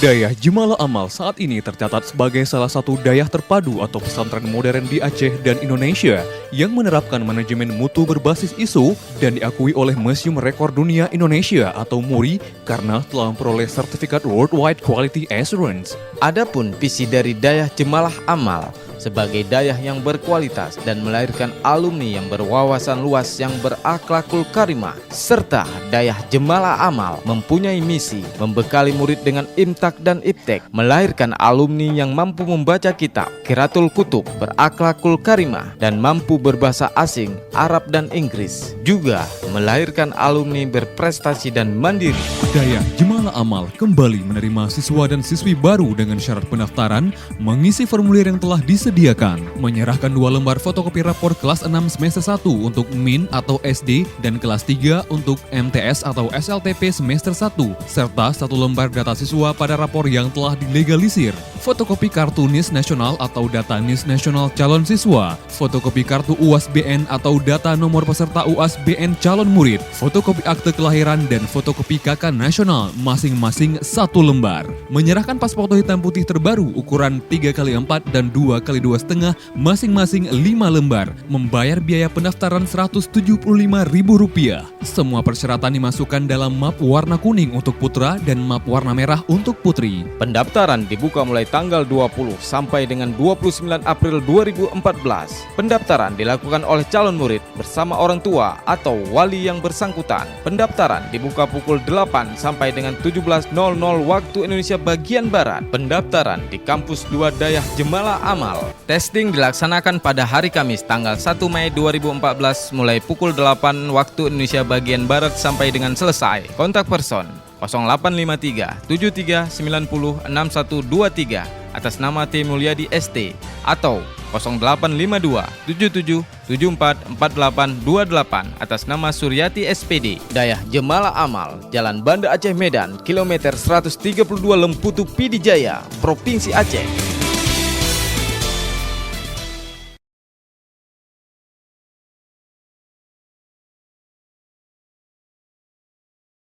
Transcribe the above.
Dayah Jemalah Amal saat ini tercatat sebagai salah satu dayah terpadu atau pesantren modern di Aceh dan Indonesia yang menerapkan manajemen mutu berbasis ISO dan diakui oleh Museum Rekor Dunia Indonesia atau MURI karena telah memperoleh sertifikat Worldwide Quality Assurance. Adapun visi dari Dayah Jemalah Amal sebagai dayah yang berkualitas dan melahirkan alumni yang berwawasan luas yang berakhlakul karimah, serta Dayah Jemalah Amal mempunyai misi membekali murid dengan imtak dan iptek, melahirkan alumni yang mampu membaca kitab Qiraatul Kutub, berakhlakul karimah, dan mampu berbahasa asing, Arab dan Inggris. Juga melahirkan alumni berprestasi dan mandiri. Dayah Jemalah Amal kembali menerima siswa dan siswi baru dengan syarat pendaftaran, mengisi formulir yang telah disediakan, menyerahkan 2 lembar fotokopi rapor kelas 6 semester 1 untuk MIN atau SD dan kelas 3 untuk MTS atau SLTP semester 1, serta 1 lembar data siswa pada rapor yang telah dilegalisir, fotokopi kartu NIS nasional atau data NIS nasional calon siswa, fotokopi kartu UAS BN atau data nomor peserta UAS BN calon murid, fotokopi akte kelahiran dan fotokopi KK nasional masing-masing 1 lembar. Menyerahkan paspor hitam putih terbaru ukuran 3x4 dan 2x2,5 masing-masing 5 lembar. Membayar biaya pendaftaran Rp175.000. Semua persyaratan dimasukkan dalam map warna kuning untuk putra dan map warna merah untuk putri. Pendaftaran dibuka mulai tanggal 20 sampai dengan 29 April 2014. Pendaftaran dilakukan oleh calon murid bersama orang tua atau wali yang bersangkutan. Pendaftaran dibuka pukul 8 sampai dengan 17.00 waktu Indonesia bagian Barat. Pendaftaran di Kampus 2 Dayah Jemalah Amal. Testing dilaksanakan pada hari Kamis tanggal 1 Mei 2014 mulai pukul 8 waktu Indonesia bagian Barat sampai dengan selesai. Kontak person 0853 73 90 6123 atas nama T. Mulyadi ST atau 0852 77 74 4828 atas nama Suryati SPD. Dayah Jemalah Amal, Jalan Banda Aceh Medan, kilometer 132 Lemputu Pidijaya, Provinsi Aceh.